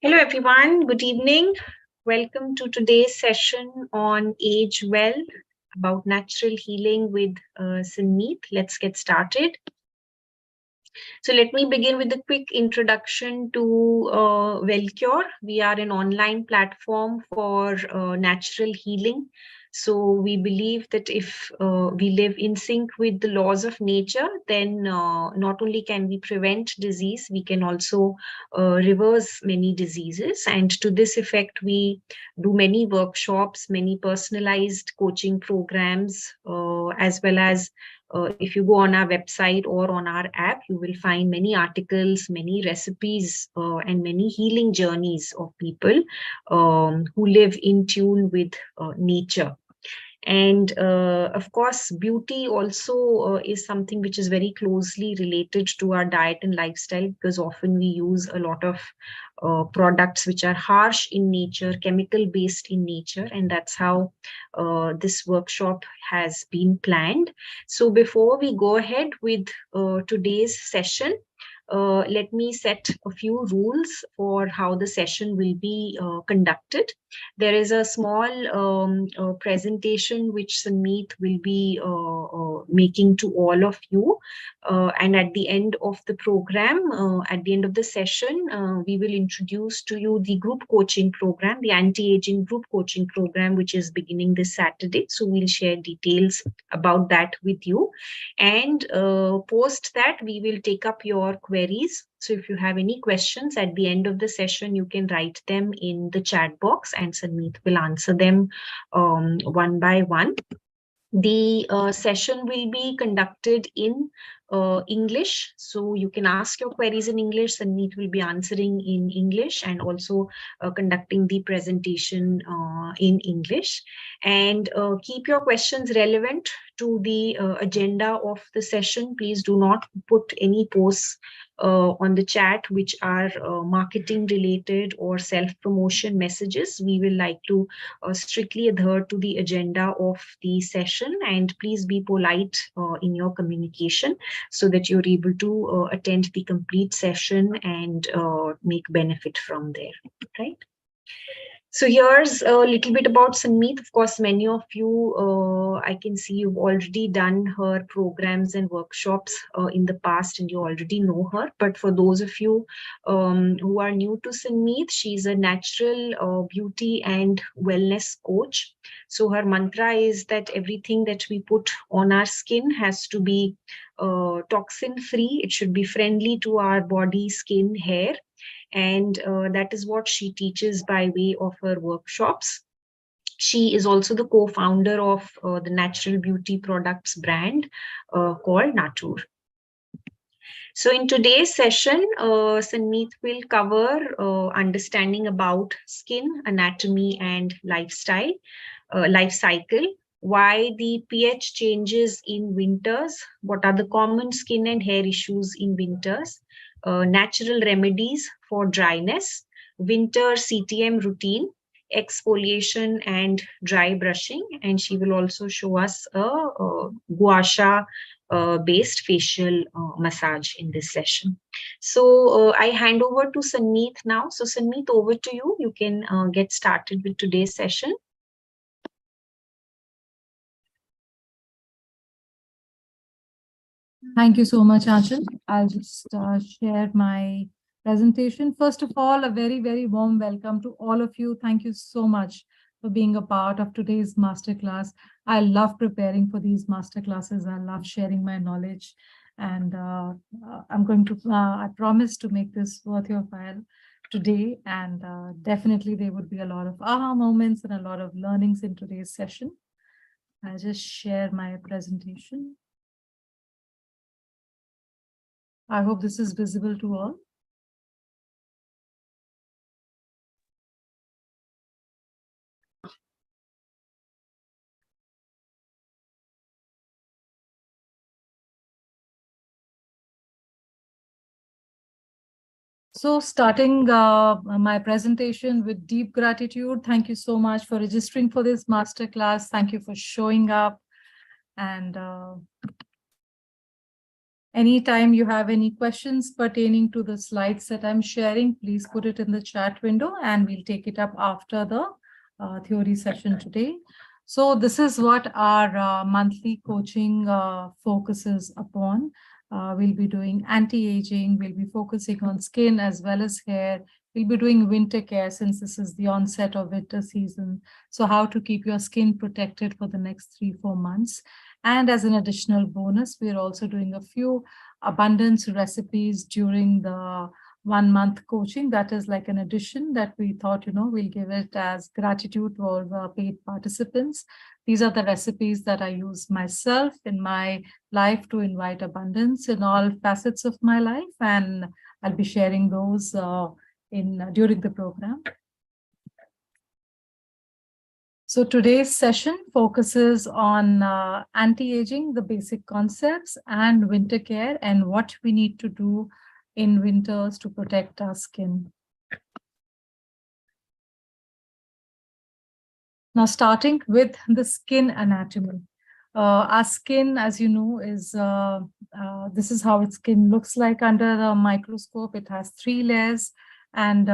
Hello, everyone. Good evening. Welcome to today's session on Agewell about natural healing with Sanmeet. Let's get started. So let me begin with a quick introduction to Wellcure. We are an online platform for natural healing. So we believe that if we live in sync with the laws of nature, then not only can we prevent disease, we can also reverse many diseases. And to this effect, we do many workshops, many personalized coaching programs, as well as if you go on our website or on our app, you will find many articles, many recipes, and many healing journeys of people who live in tune with nature. And of course, beauty also is something which is very closely related to our diet and lifestyle, because often we use a lot of products which are harsh in nature, chemical based in nature, and that's how this workshop has been planned. So before we go ahead with today's session, let me set a few rules for how the session will be conducted. There is a small presentation which Sanmeet will be making to all of you. And at the end of the program, at the end of the session, we will introduce to you the group coaching program, the Anti-Aging group coaching program, which is beginning this Saturday. So we'll share details about that with you. And post that, we will take up your queries. So if you have any questions at the end of the session, you can write them in the chat box and Sanmeet will answer them one by one. The session will be conducted in English. So you can ask your queries in English. Sanmeet will be answering in English and also conducting the presentation in English. And keep your questions relevant to the agenda of the session. Please do not put any posts on the chat which are marketing related or self-promotion messages. We will like to strictly adhere to the agenda of the session, and please be polite in your communication so that you're able to attend the complete session and make benefit from there, right? So here's a little bit about Sanmeet. Of course, many of you, I can see you've already done her programs and workshops in the past and you already know her. But for those of you who are new to Sanmeet, she's a natural beauty and wellness coach. So her mantra is that everything that we put on our skin has to be toxin free. It should be friendly to our body, skin, hair. And that is what she teaches by way of her workshops. She is also the co-founder of the natural beauty products brand called Natur. So in today's session, Sanmeet will cover understanding about skin, anatomy, and lifestyle, life cycle, why the pH changes in winters, what are the common skin and hair issues in winters, natural remedies for dryness, winter CTM routine, exfoliation and dry brushing, and she will also show us a gua sha based facial massage in this session. So I hand over to Sanmeet now. So Sanmeet, over to you. You can get started with today's session. Thank you so much, Achal. I'll just share my presentation. First of all, a very, very warm welcome to all of you. Thank you so much for being a part of today's masterclass. I love preparing for these masterclasses. I love sharing my knowledge. And I promise to make this worth your while today. And definitely there would be a lot of aha moments and a lot of learnings in today's session. I'll just share my presentation. I hope this is visible to all. So starting my presentation with deep gratitude. Thank you so much for registering for this masterclass. Thank you for showing up. And Anytime you have any questions pertaining to the slides that I'm sharing, please put it in the chat window and we'll take it up after the theory session today. So this is what our monthly coaching focuses upon. We'll be doing anti-aging, we'll be focusing on skin as well as hair. We'll be doing winter care since this is the onset of winter season. So how to keep your skin protected for the next 3-4 months. And as an additional bonus, we're also doing a few abundance recipes during the 1-month coaching. That is like an addition that we thought, we'll give it as gratitude to all the paid participants. These are the recipes that I use myself in my life to invite abundance in all facets of my life. And I'll be sharing those during the program. So today's session focuses on anti-aging, the basic concepts, and winter care, and what we need to do in winters to protect our skin. Now, starting with the skin anatomy. Our skin, as you know, is this is how its skin looks like under the microscope. It has 3 layers. And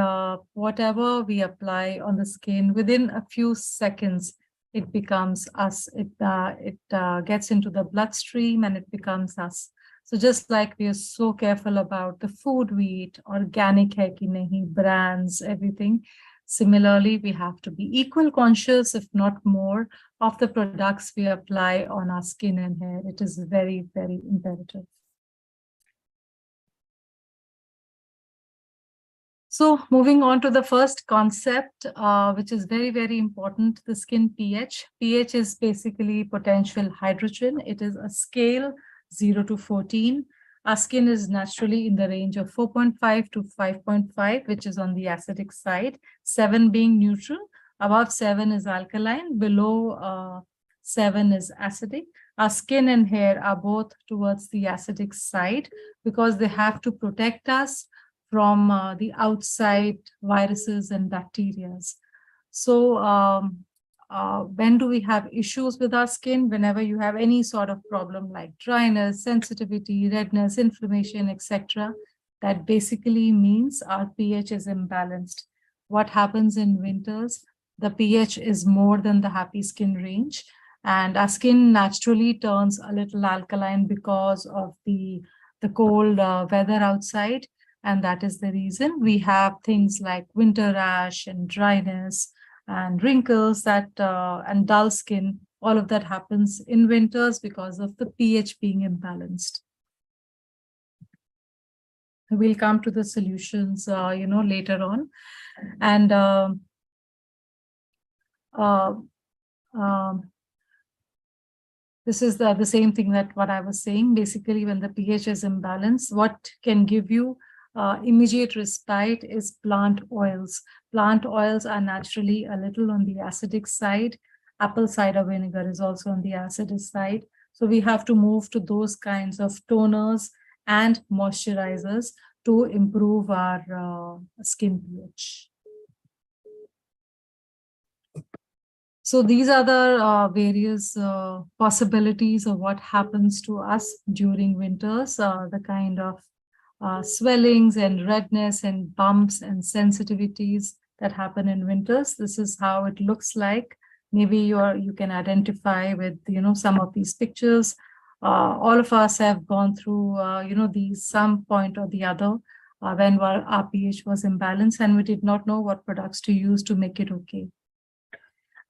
whatever we apply on the skin, within a few seconds, it becomes us. It gets into the bloodstream and it becomes us. So just like we are so careful about the food we eat, organic hai ki nahi, brands, everything. Similarly, we have to be equal conscious, if not more, of the products we apply on our skin and hair. It is very, very imperative. So moving on to the first concept, which is very, very important, the skin pH. pH is basically potential hydrogen. It is a scale 0 to 14. Our skin is naturally in the range of 4.5 to 5.5, which is on the acidic side, 7 being neutral. Above 7 is alkaline, below 7 is acidic. Our skin and hair are both towards the acidic side because they have to protect us from the outside viruses and bacteria. So when do we have issues with our skin? Whenever you have any sort of problem like dryness, sensitivity, redness, inflammation, etc., that basically means our pH is imbalanced. What happens in winters? The pH is more than the happy skin range, and our skin naturally turns a little alkaline because of the cold weather outside. And that is the reason we have things like winter rash and dryness and wrinkles and dull skin. All of that happens in winters because of the pH being imbalanced. We'll come to the solutions, later on. And this is the same thing that what I was saying. Basically, when the pH is imbalanced, what can give you immediate respite is plant oils. Plant oils are naturally a little on the acidic side. Apple cider vinegar is also on the acidic side. So we have to move to those kinds of toners and moisturizers to improve our skin pH. So these are the various possibilities of what happens to us during winters, the kind of swellings and redness and bumps and sensitivities that happen in winters. This is how it looks like. Maybe you can identify with some of these pictures. All of us have gone through these some point or the other when our pH was imbalanced and we did not know what products to use to make it okay.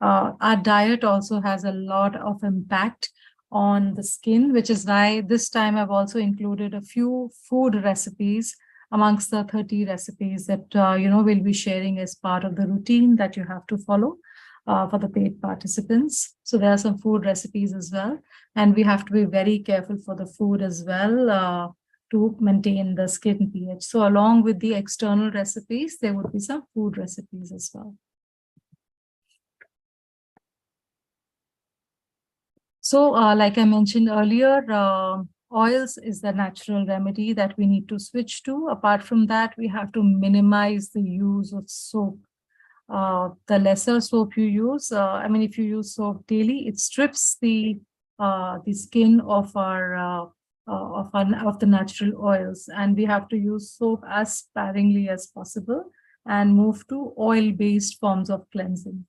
Our diet also has a lot of impact on the skin, which is why this time I've also included a few food recipes amongst the 30 recipes that we'll be sharing as part of the routine that you have to follow for the paid participants. So there are some food recipes as well, and we have to be very careful for the food as well to maintain the skin pH. So along with the external recipes, there would be some food recipes as well. So like I mentioned earlier, oils is the natural remedy that we need to switch to. Apart from that, we have to minimize the use of soap. The lesser soap you use, if you use soap daily, it strips the skin of our of the natural oils, and we have to use soap as sparingly as possible and move to oil-based forms of cleansing.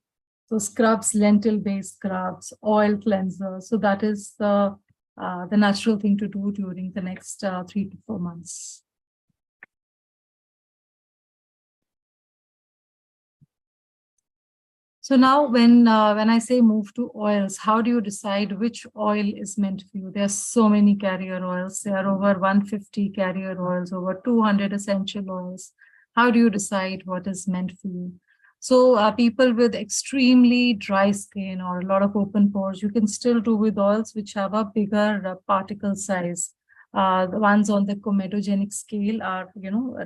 So scrubs, lentil-based scrubs, oil cleanser. So that is the natural thing to do during the next 3 to 4 months. So now when I say move to oils, how do you decide which oil is meant for you? There are so many carrier oils. There are over 150 carrier oils, over 200 essential oils. How do you decide what is meant for you? So people with extremely dry skin or a lot of open pores, you can still do with oils which have a bigger particle size. The ones on the comedogenic scale are,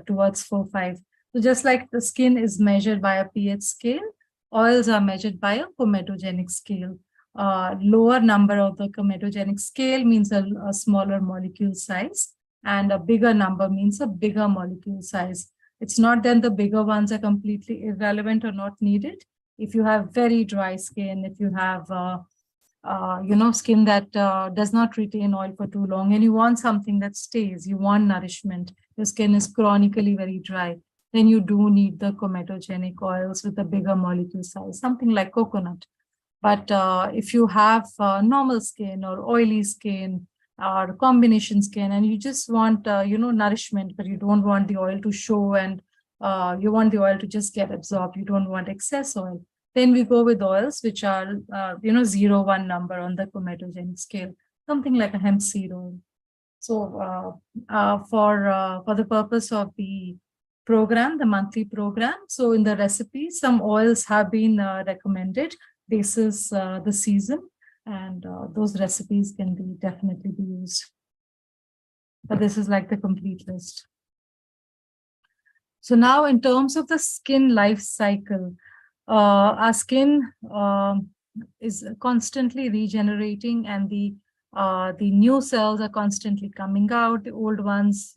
towards 4-5. So just like the skin is measured by a pH scale, oils are measured by a comedogenic scale. Lower number of the comedogenic scale means a smaller molecule size, and a bigger number means a bigger molecule size. It's not that the bigger ones are completely irrelevant or not needed. If you have very dry skin, if you have skin that does not retain oil for too long, and you want something that stays, you want nourishment, your skin is chronically very dry, then you do need the comedogenic oils with a bigger molecule size, something like coconut. But if you have normal skin or oily skin or combination skin, and you just want, nourishment, but you don't want the oil to show, and you want the oil to just get absorbed, you don't want excess oil, then we go with oils which are, 0-1 number on the comedogenic scale, something like a hemp seed oil. So for the purpose of the program, the monthly program, so in the recipe, some oils have been recommended. This is the season, and those recipes can be definitely be used. But this is like the complete list. So now in terms of the skin life cycle, our skin is constantly regenerating, and the new cells are constantly coming out. The old ones,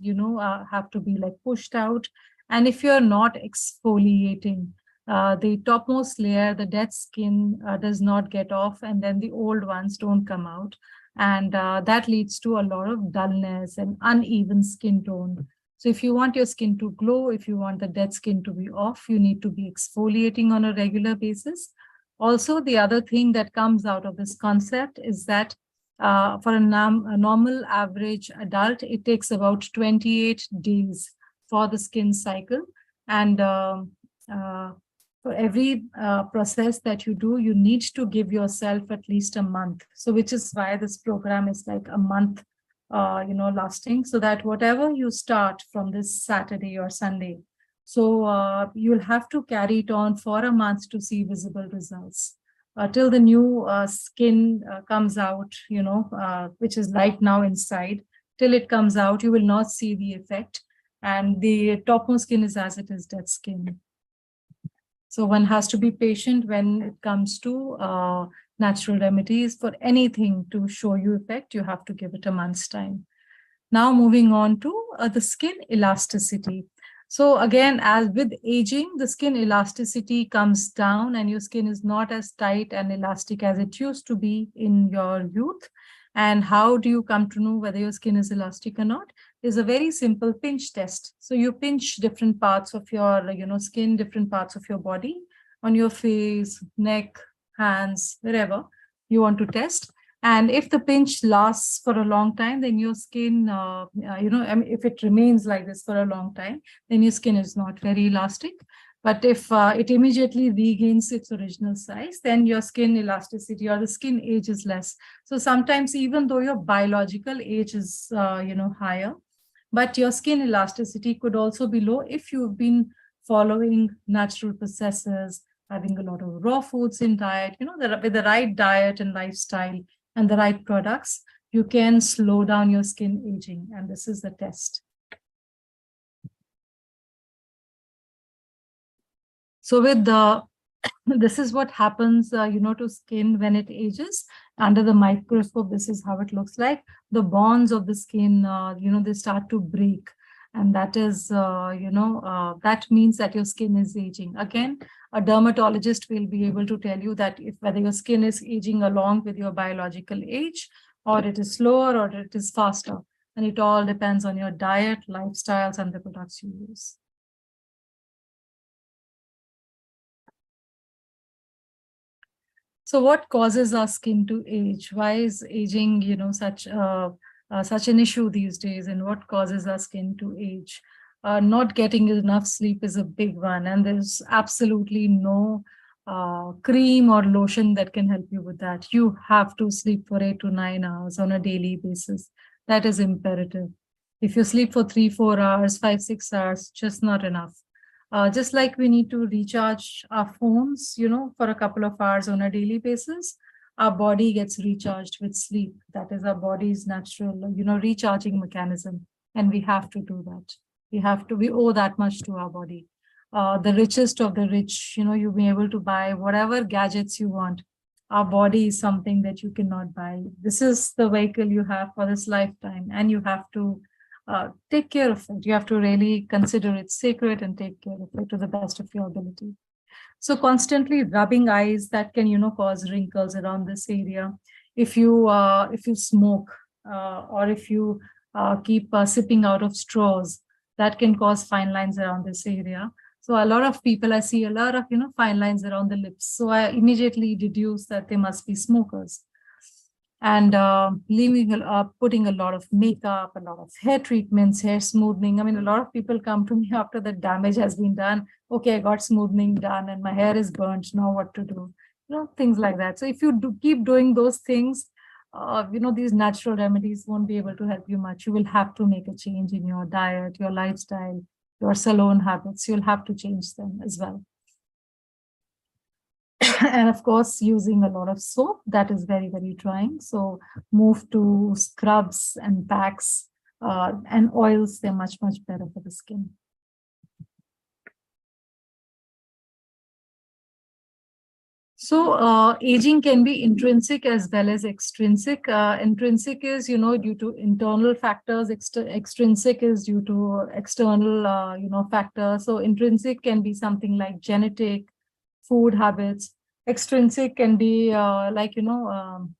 have to be like pushed out. And if you're not exfoliating, the topmost layer, the dead skin, does not get off, and then the old ones don't come out. And that leads to a lot of dullness and uneven skin tone. So if you want your skin to glow, if you want the dead skin to be off, you need to be exfoliating on a regular basis. Also, the other thing that comes out of this concept is that for a normal average adult, it takes about 28 days for the skin cycle. And for every process that you do, you need to give yourself at least a month. So which is why this program is like a month, lasting, so that whatever you start from this Saturday or Sunday, so you'll have to carry it on for a month to see visible results. Till the new skin comes out, which is light now inside, till it comes out, you will not see the effect. And the topmost skin is as it is dead skin. So one has to be patient when it comes to natural remedies. For anything to show you effect, you have to give it a month's time. Now moving on to the skin elasticity. So again, as with aging, the skin elasticity comes down, and your skin is not as tight and elastic as it used to be in your youth. And how do you come to know whether your skin is elastic or not? Is a very simple pinch test. So you pinch different parts of your, skin, different parts of your body, on your face, neck, hands, wherever you want to test. And if the pinch lasts for a long time, then your skin, if it remains like this for a long time, then your skin is not very elastic. But if it immediately regains its original size, then your skin elasticity or the skin age is less. So sometimes, even though your biological age is, higher, but your skin elasticity could also be low if you've been following natural processes, having a lot of raw foods in diet, with the right diet and lifestyle and the right products, you can slow down your skin aging. And this is the test. So with this is what happens, to skin when it ages. Under the microscope, this is how it looks like. The bonds of the skin, they start to break. And that is, that means that your skin is aging. Again, a dermatologist will be able to tell you that whether your skin is aging along with your biological age, or it is slower, or it is faster. And it all depends on your diet, lifestyles, and the products you use. So what causes our skin to age? Why is aging, such an issue these days? And what causes our skin to age? Not getting enough sleep is a big one, and there's absolutely no cream or lotion that can help you with that. You have to sleep for 8 to 9 hours on a daily basis. That is imperative. If you sleep for 3, 4 hours, 5, 6 hours, just not enough. Just like we need to recharge our phones, for a couple of hours on a daily basis, our body gets recharged with sleep. That is our body's natural, recharging mechanism. And we have to do that. We owe that much to our body. The richest of the rich, you'll be able to buy whatever gadgets you want. Our body is something that you cannot buy. This is the vehicle you have for this lifetime, and you have to take care of it. You have to really consider it sacred and take care of it to the best of your ability. So constantly rubbing eyes, that can, cause wrinkles around this area. If you smoke, or if you keep sipping out of straws, that can cause fine lines around this area. So a lot of people, I see a lot of, fine lines around the lips. So I immediately deduce that they must be smokers. And putting a lot of makeup, a lot of hair treatments, hair smoothing. I mean, a lot of people come to me after the damage has been done. Okay, I got smoothing done and my hair is burnt. Now what to do? Things like that. So if you keep doing those things, these natural remedies won't be able to help you much. You will have to make a change in your diet, your lifestyle, your salon habits. You'll have to change them as well. And of course, using a lot of soap, that is very, very drying. So move to scrubs and packs and oils. They're much, much better for the skin. So aging can be intrinsic as well as extrinsic. Intrinsic is, due to internal factors. Extrinsic is due to external, factors. So intrinsic can be something like genetic, food habits. Extrinsic can be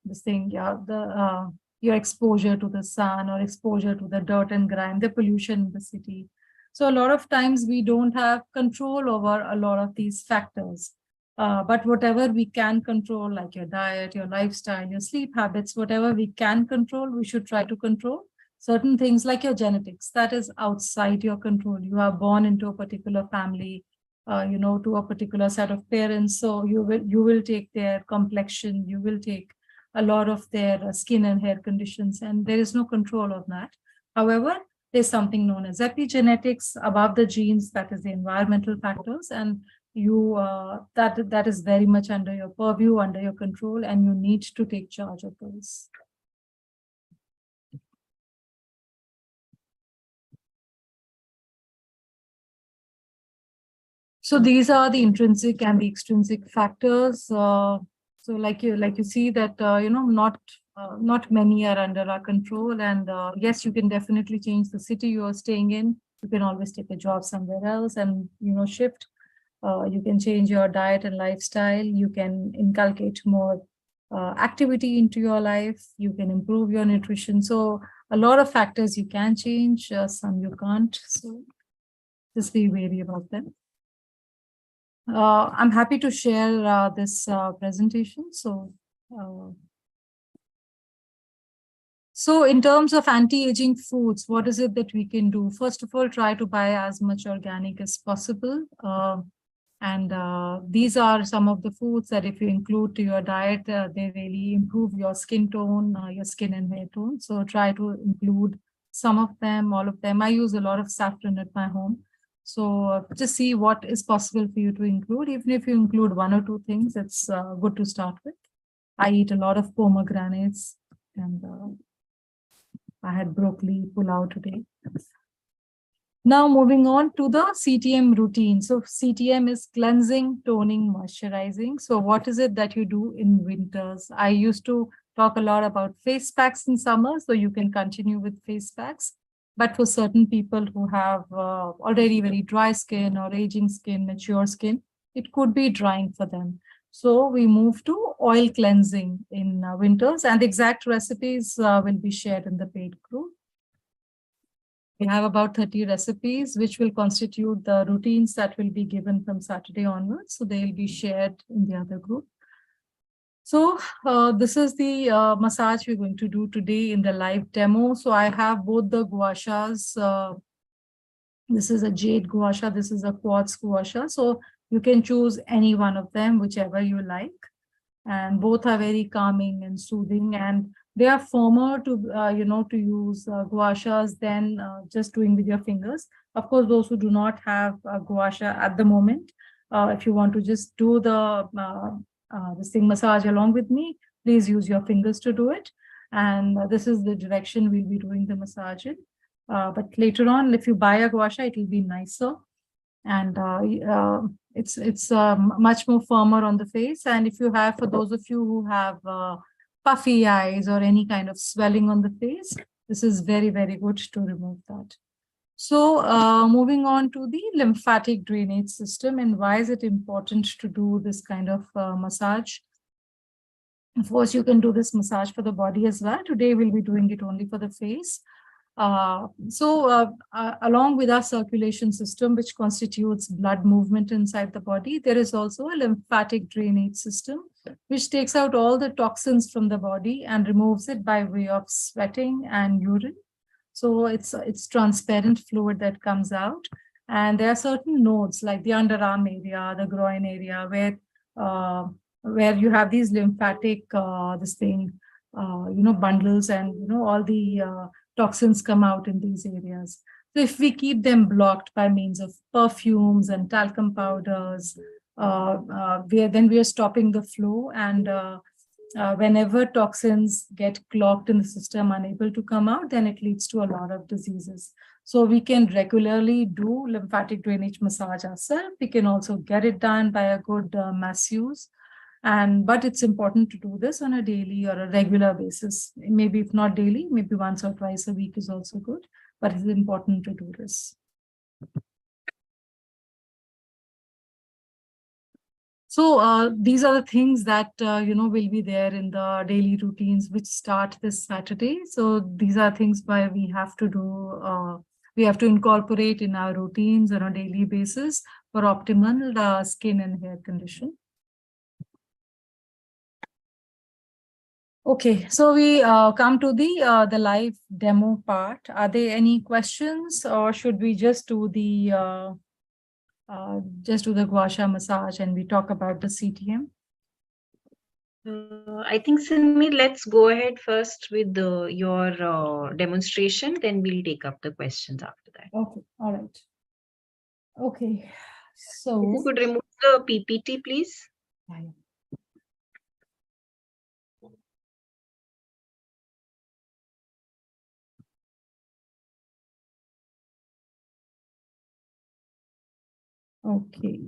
this thing, your exposure to the sun or exposure to the dirt and grime, the pollution in the city. So a lot of times we don't have control over a lot of these factors. But whatever we can control, like your diet, your lifestyle, your sleep habits, whatever we can control, we should try to control. Certain things like your genetics, that is outside your control. You are born into a particular family, to a particular set of parents. So you will take their complexion, you will take a lot of their skin and hair conditions, and there is no control of that. However, there's something known as epigenetics above the genes, that is the environmental factors, and that is very much under your purview, under your control, and you need to take charge of those. So these are the intrinsic and the extrinsic factors. So like you see that not many are under our control, and yes, you can definitely change the city you are staying in. You can always take a job somewhere else and shift. You can change your diet and lifestyle. You can inculcate more activity into your life. You can improve your nutrition. So a lot of factors you can change, some you can't. So just be wary about them. I'm happy to share this presentation. So in terms of anti-aging foods, what is it that we can do? First of all, try to buy as much organic as possible. And these are some of the foods that if you include to your diet, they really improve your skin tone, your skin and hair tone. So try to include some of them, all of them. I use a lot of saffron at my home. So just see what is possible for you to include. Even if you include 1 or 2 things, it's good to start with. I eat a lot of pomegranates, and I had broccoli pulao today. Now moving on to the CTM routine. So CTM is cleansing, toning, moisturizing. So what is it that you do in winters? I used to talk a lot about face packs in summer, so you can continue with face packs. But for certain people who have already very dry skin or aging skin, mature skin, it could be drying for them. So we move to oil cleansing in winters, and the exact recipes will be shared in the paid group. We have about 30 recipes, which will constitute the routines that will be given from Saturday onwards. So they'll be shared in the other group. So this is the massage we're going to do today in the live demo. So I have both the gua shas. This is a jade gua sha, this is a quartz gua sha. So you can choose any one of them, whichever you like. And both are very calming and soothing, and they are firmer to to use gua shas than just doing with your fingers. Of course, those who do not have gua sha at the moment, if you want to just do the this thing massage along with me, please use your fingers to do it. And this is the direction we'll be doing the massage in. But later on, if you buy a gua sha, it will be nicer, and it's much more firmer on the face. And if you have, for those of you who have puffy eyes or any kind of swelling on the face, this is very, very good to remove that. So moving on to the lymphatic drainage system, and why is it important to do this kind of massage? Of course, you can do this massage for the body as well. Today, we'll be doing it only for the face. Along with our circulation system, which constitutes blood movement inside the body, there is also a lymphatic drainage system, which takes out all the toxins from the body and removes it by way of sweating and urine. So it's transparent fluid that comes out. And there are certain nodes like the underarm area, the groin area, where you have these lymphatic, bundles, and, all the toxins come out in these areas. So if we keep them blocked by means of perfumes and talcum powders, then we are stopping the flow. And whenever toxins get clogged in the system, unable to come out, then it leads to a lot of diseases. So we can regularly do lymphatic drainage massage ourselves. We can also get it done by a good masseuse. But it's important to do this on a daily or a regular basis. Maybe if not daily, maybe once or twice a week is also good, but it's important to do this. So these are the things that, will be there in the daily routines, which start this Saturday. So these are things why we have to do, we have to incorporate in our routines on a daily basis for optimal skin and hair condition. Okay, so we come to the live demo part. Are there any questions, or should we just do the gua sha massage and we talk about the CTM? I think, Sinmi, let's go ahead first with your demonstration, then we'll take up the questions after that. Okay, all right. Okay, so if you could remove the PPT, please. Yeah. Okay.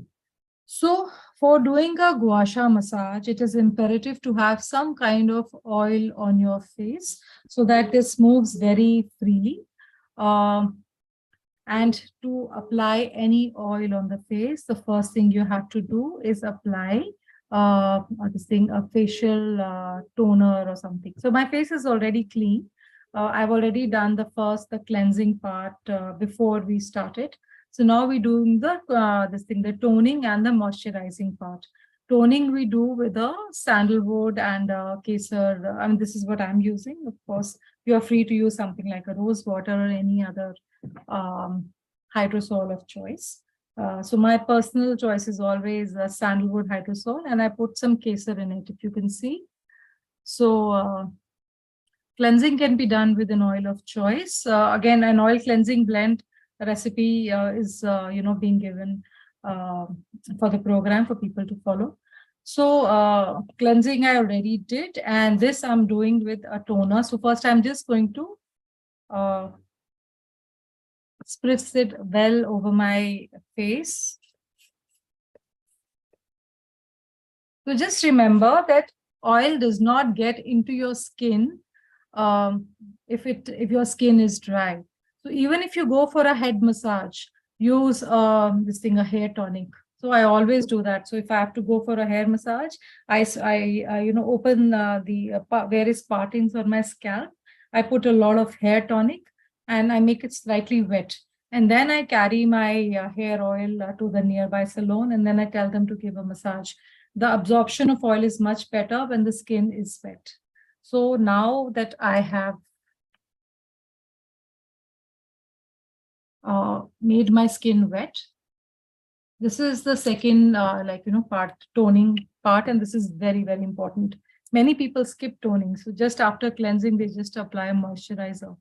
So for doing a gua sha massage, it is imperative to have some kind of oil on your face so that this moves very freely. And to apply any oil on the face, the first thing you have to do is apply a facial toner or something. So my face is already clean. I've already done the cleansing part before we started. So now we're doing the toning and the moisturizing part. Toning we do with a sandalwood and kesar. This is what I'm using. Of course, you are free to use something like a rose water or any other hydrosol of choice. So my personal choice is always sandalwood hydrosol, and I put some kesar in it, if you can see. So cleansing can be done with an oil of choice. Again, an oil cleansing blend recipe is being given for the program for people to follow. So cleansing I already did, and this I'm doing with a toner. So first I'm just going to spritz it well over my face. So just remember that oil does not get into your skin if your skin is dry. So even if you go for a head massage, use a hair tonic. So I always do that. So if I have to go for a hair massage, I open the various partings on my scalp. I put a lot of hair tonic, and I make it slightly wet. And then I carry my hair oil to the nearby salon, and then I tell them to give a massage. The absorption of oil is much better when the skin is wet. So now that I have made my skin wet, this is the second part, toning part, and this is very, very important. Many people skip toning. So just after cleansing, they just apply a moisturizer.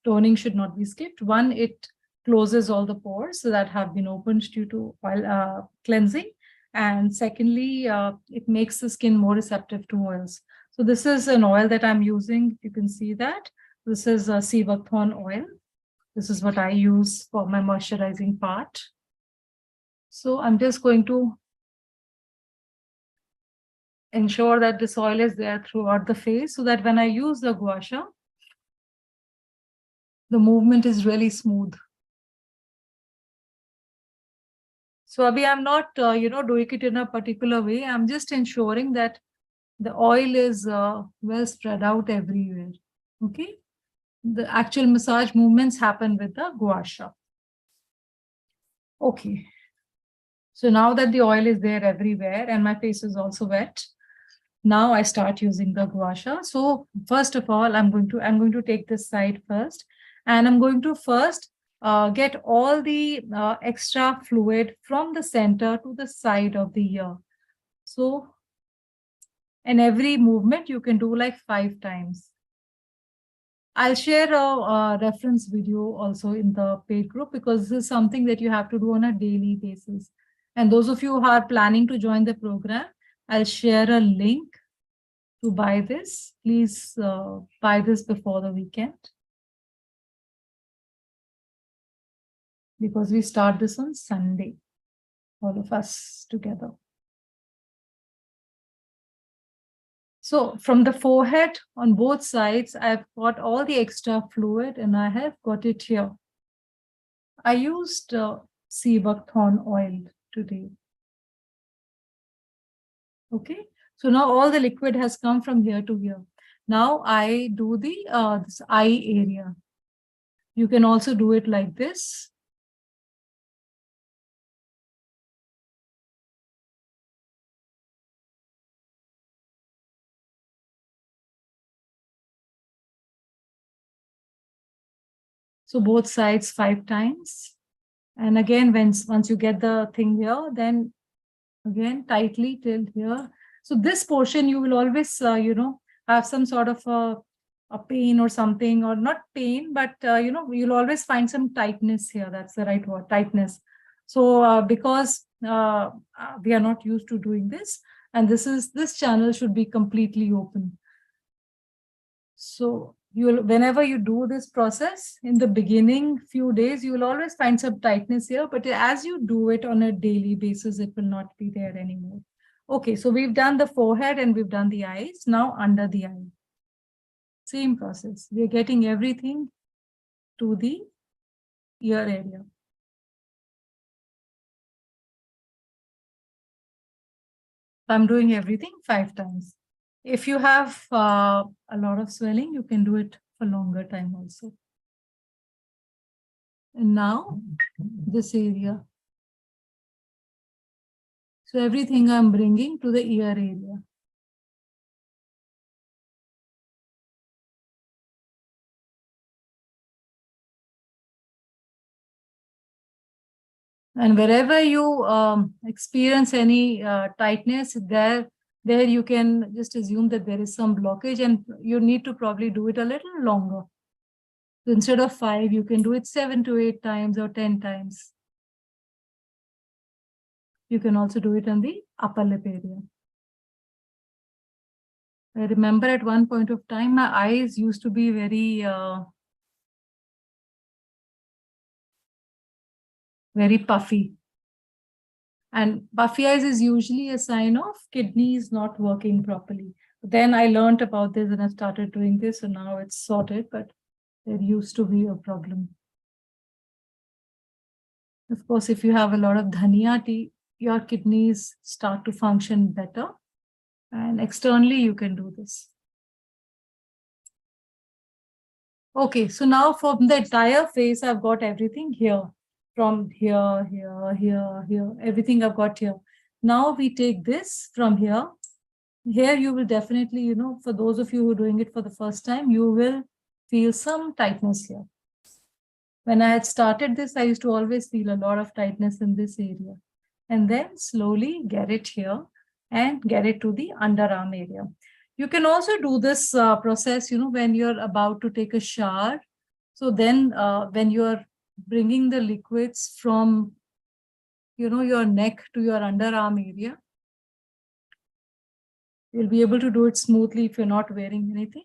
Toning should not be skipped. One, it closes all the pores that have been opened due to oil cleansing. And secondly, it makes the skin more receptive to oils. So this is an oil that I'm using. You can see that. This is a sea buckthorn oil. This is what I use for my moisturizing part. So I'm just going to ensure that this oil is there throughout the face so that when I use the gua sha, the movement is really smooth. So Abhi, I'm not, doing it in a particular way. I'm just ensuring that the oil is well spread out everywhere. Okay. The actual massage movements happen with the gua sha. Okay. So now that the oil is there everywhere and my face is also wet, now I start using the gua sha. So first of all, I'm going to take this side first, and I'm going to first get all the extra fluid from the center to the side of the ear. So, and every movement you can do like 5 times. I'll share a reference video also in the paid group, because this is something that you have to do on a daily basis. And those of you who are planning to join the program, I'll share a link to buy this. Please buy this before the weekend, because we start this on Sunday, all of us together. So from the forehead on both sides, I've got all the extra fluid and I have got it here. I used sea buckthorn oil today. Okay, so now all the liquid has come from here to here. Now I do the this eye area. You can also do it like this. So both sides 5 times. And again, once you get the thing here, then again tightly till here. So this portion you will always, have some sort of a pain or something, or not pain, but, you'll always find some tightness here. That's the right word, tightness. So because we are not used to doing this, and this channel should be completely open. So whenever you do this process in the beginning few days, you will always find some tightness here, but as you do it on a daily basis, it will not be there anymore. Okay, so we've done the forehead and we've done the eyes. Now under the eye, same process. We're getting everything to the ear area. I'm doing everything 5 times. If you have a lot of swelling, you can do it for longer time also. And now this area. So everything I'm bringing to the ear area. And wherever you experience any tightness, there you can just assume that there is some blockage, and you need to probably do it a little longer. So instead of 5, you can do it 7 to 8 times or 10 times. You can also do it on the upper lip area. I remember at one point of time, my eyes used to be very puffy. And puffy eyes is usually a sign of kidneys not working properly. Then I learned about this and I started doing this, and now it's sorted, but there used to be a problem. Of course, if you have a lot of dhania tea, your kidneys start to function better. And externally, you can do this. Okay, so now from the entire face, I've got everything here. From here, here, everything I've got here. Now we take this from here. Here you will definitely, for those of you who are doing it for the first time, you will feel some tightness here. When I had started this, I used to always feel a lot of tightness in this area. And then slowly get it here and get it to the underarm area. You can also do this process, when you're about to take a shower. So then when you're bringing the liquids from, your neck to your underarm area, you'll be able to do it smoothly if you're not wearing anything.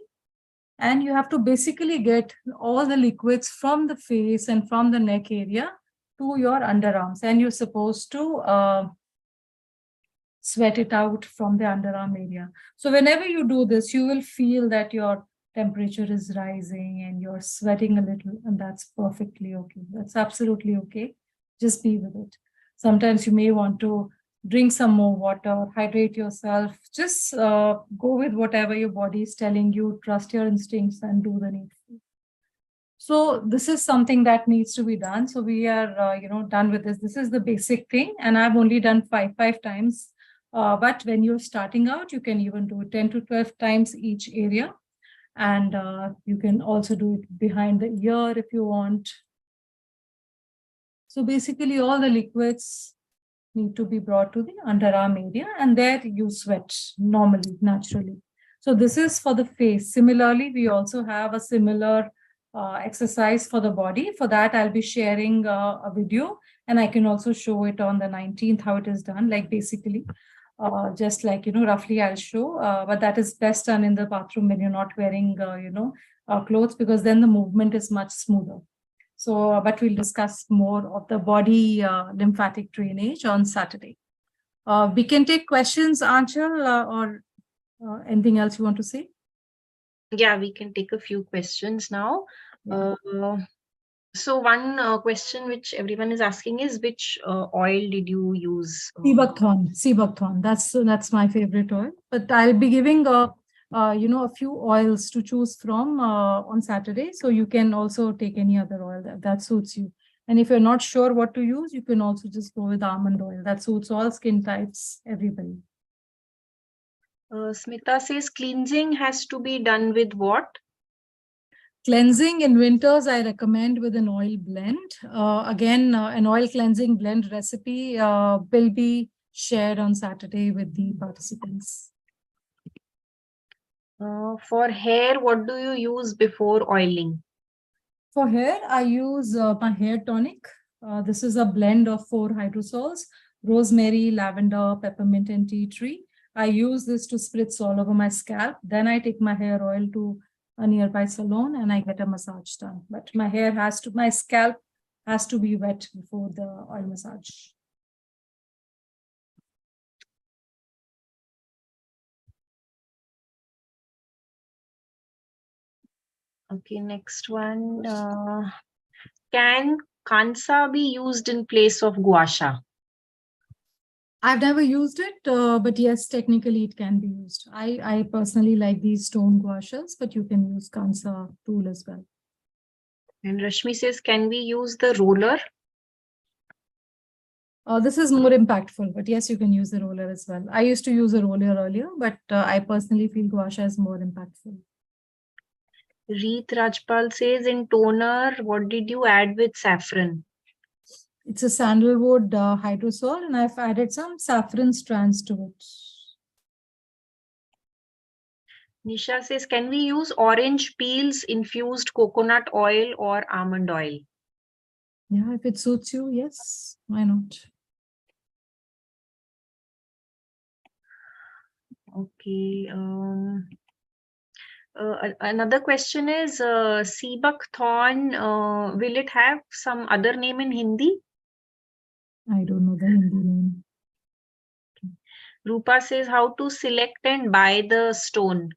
And you have to basically get all the liquids from the face and from the neck area to your underarms. And you're supposed to sweat it out from the underarm area. So whenever you do this, you will feel that your temperature is rising and you're sweating a little, and that's perfectly okay. That's absolutely okay. Just be with it. Sometimes you may want to drink some more water, hydrate yourself. Just go with whatever your body is telling you. Trust your instincts and do the needful. So this is something that needs to be done. So we are, done with this. This is the basic thing, and I've only done five times. But when you're starting out, you can even do 10 to 12 times each area. And you can also do it behind the ear if you want. So basically all the liquids need to be brought to the underarm area, and there you sweat normally, naturally. So this is for the face. Similarly, we also have a similar exercise for the body. For that, I'll be sharing a video, and I can also show it on the 19th, how it is done. Like basically, just like, roughly I'll show, but that is best done in the bathroom when you're not wearing, clothes, because then the movement is much smoother. So, but we'll discuss more of the body lymphatic drainage on Saturday. We can take questions, Anchal, or anything else you want to say? Yeah, we can take a few questions now. So one question which everyone is asking is, which oil did you use? Sea buckthorn. That's my favorite oil. But I'll be giving a few oils to choose from on Saturday. So you can also take any other oil that suits you. And if you're not sure what to use, you can also just go with almond oil. That suits all skin types, everybody. Smita says cleansing has to be done with what? Cleansing in winters, I recommend with an oil blend. Again, an oil cleansing blend recipe will be shared on Saturday with the participants. For hair, what do you use before oiling? For hair, I use my hair tonic. This is a blend of 4 hydrosols: rosemary, lavender, peppermint, and tea tree. I use this to spritz all over my scalp. Then I take my hair oil to a nearby salon and I get a massage done. But my scalp has to be wet before the oil massage. Okay, next one. Can Kansa be used in place of gua sha? I've never used it, but yes, technically it can be used. I personally like these stone gua shas, but you can use Kansa tool as well. And Rashmi says, can we use the roller? This is more impactful, but yes, you can use the roller as well. I used to use a roller earlier, but I personally feel gua sha is more impactful. Reet Rajpal says, in toner, what did you add with saffron? It's a sandalwood hydrosol, and I've added some saffron strands to it. Nisha says, can we use orange peels, infused coconut oil, or almond oil? Yeah, if it suits you, yes, why not? Okay. Another question is, sea buckthorn, will it have some other name in Hindi? I don't know the Hindi name. Rupa says, how to select and buy the stone,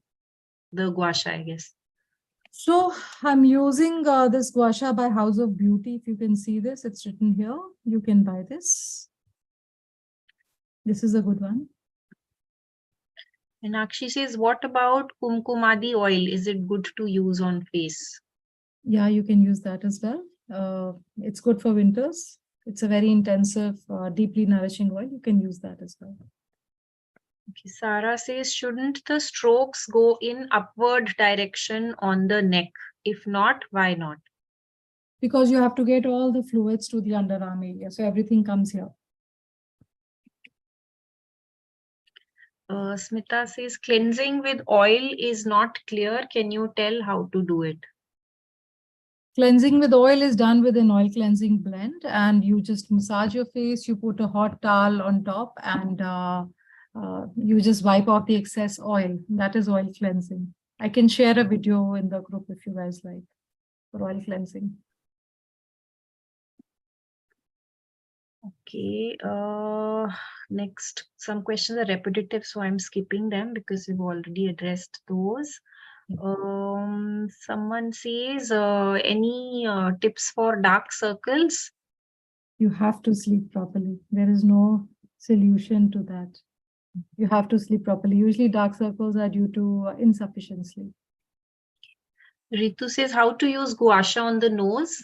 the gua sha, I guess. So I'm using this gua sha by House of Beauty. If you can see this, it's written here. You can buy this. This is a good one. And Akshi says, what about kumkumadi oil? Is it good to use on face? Yeah, you can use that as well. It's good for winters. It's a very intensive, deeply nourishing oil. You can use that as well. Okay, Sarah says, shouldn't the strokes go in upward direction on the neck? If not, why not? Because you have to get all the fluids to the underarm area. So everything comes here. Smita says, cleansing with oil is not clear. Can you tell how to do it? Cleansing with oil is done with an oil cleansing blend, and you just massage your face. You put a hot towel on top, and you just wipe off the excess oil. That is oil cleansing. I can share a video in the group if you guys like for oil cleansing. Okay. Next, some questions are repetitive, so I'm skipping them because we've already addressed those. Someone says, any tips for dark circles? You have to sleep properly. There is no solution to that. You have to sleep properly. Usually dark circles are due to insufficient sleep. Ritu says, how to use gua sha on the nose?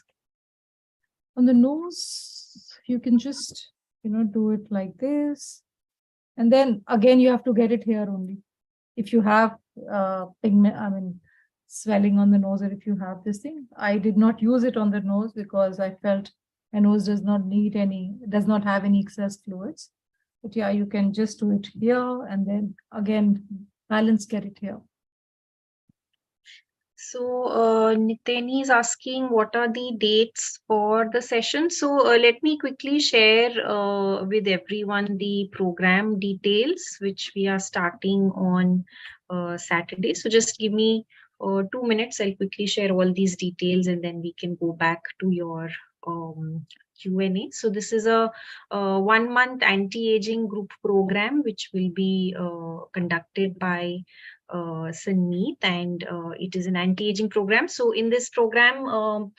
On the nose, you can just, do it like this. And then again, you have to get it here only. If you have swelling on the nose, or if you have this thing, I did not use it on the nose because I felt my nose does not have any excess fluids. But yeah, you can just do it here and then again, get it here. So Niteni is asking what are the dates for the session. So let me quickly share with everyone the program details, which we are starting on Saturday. So just give me 2 minutes. I'll quickly share all these details and then we can go back to your Q&A. So this is a 1-month anti-aging group program, which will be conducted by Sanmeet, and it is an anti-aging program. So in this program,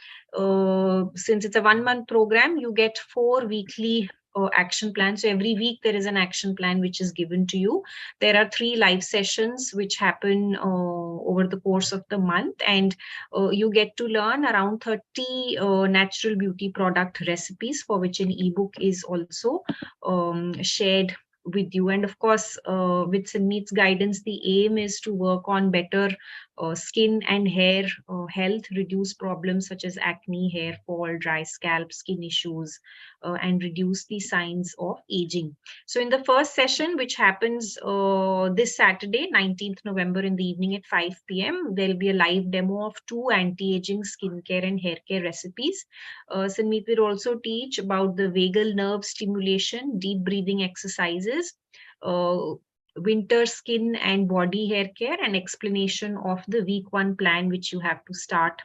since it's a 1-month program, you get 4 weekly action plans. So every week there is an action plan which is given to you. There are 3 live sessions which happen over the course of the month, and you get to learn around 30 natural beauty product recipes, for which an ebook is also shared with you. And of course, with Sanmeet's guidance, the aim is to work on better skin and hair health, reduce problems such as acne, hair fall, dry scalp, skin issues, and reduce the signs of aging. So in the first session, which happens this Saturday, 19th November in the evening at 5 p.m., there'll be a live demo of 2 anti-aging skincare and hair care recipes. Sanmeet will also teach about the vagal nerve stimulation, deep breathing exercises, winter skin and body hair care, and explanation of the week 1 plan, which you have to start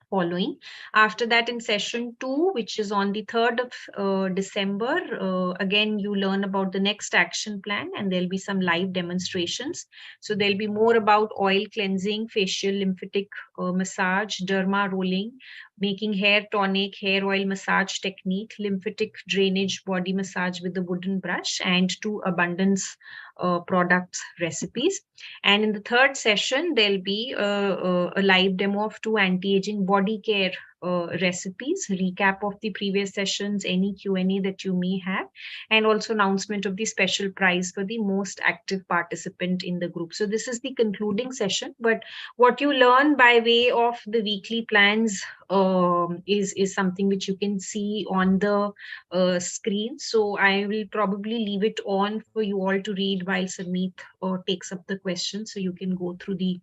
following. After that, in session 2, which is on the 3rd of December, again, you learn about the next action plan, and there'll be some live demonstrations. So there'll be more about oil cleansing, facial lymphatic massage, derma rolling, making hair tonic, hair oil massage technique, lymphatic drainage body massage with the wooden brush, and 2 abundance products recipes. And in the 3rd session, there'll be a live demo of 2 anti-aging body care recipes, recap of the previous sessions, any Q&A that you may have, and also announcement of the special prize for the most active participant in the group. So this is the concluding session, but what you learn by way of the weekly plans is something which you can see on the screen. So I will probably leave it on for you all to read while Sanmeet takes up the question. So you can go through the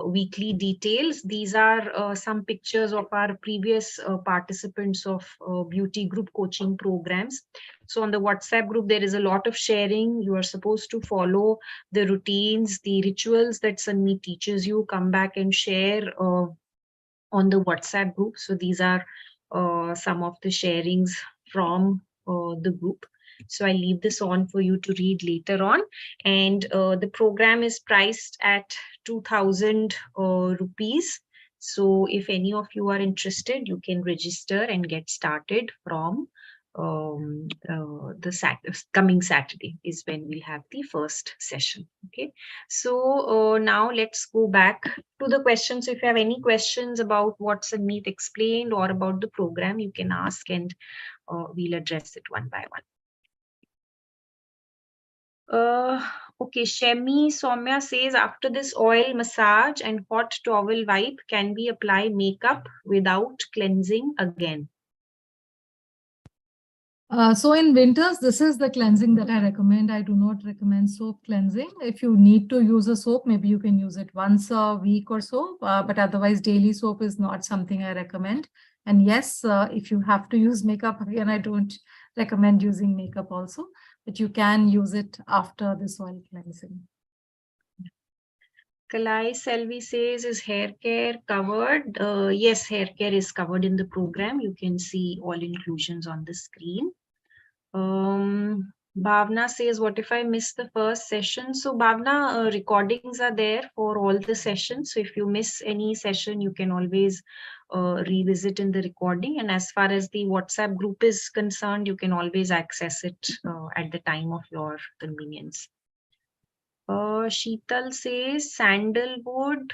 weekly details. These are some pictures of our previous participants of beauty group coaching programs. So on the WhatsApp group, there is a lot of sharing. You are supposed to follow the routines, the rituals that Sanmeet teaches you, come back and share on the WhatsApp group. So these are some of the sharings from the group. So I leave this on for you to read later on. And the program is priced at 2,000 rupees. So if any of you are interested, you can register and get started from coming Saturday is when we'll have the first session. Okay, so now let's go back to the questions. If you have any questions about what Sanmeet explained or about the program, you can ask, and we'll address it one by one. Okay, Shemi Soumya says, after this oil massage and hot towel wipe, can we apply makeup without cleansing again? So in winters, this is the cleansing that I recommend. I do not recommend soap cleansing. If you need to use a soap, maybe you can use it once a week or so, but otherwise daily soap is not something I recommend. And yes, if you have to use makeup, again, I don't recommend using makeup also, but you can use it after this oil cleansing. Kalai Selvi says, is hair care covered? Yes, hair care is covered in the program. You can see all inclusions on the screen. Bhavna says, what if I miss the first session? So Bhavna, recordings are there for all the sessions. So if you miss any session, you can always revisit in the recording. And as far as the WhatsApp group is concerned, you can always access it at the time of your convenience. Sheetal says, sandalwood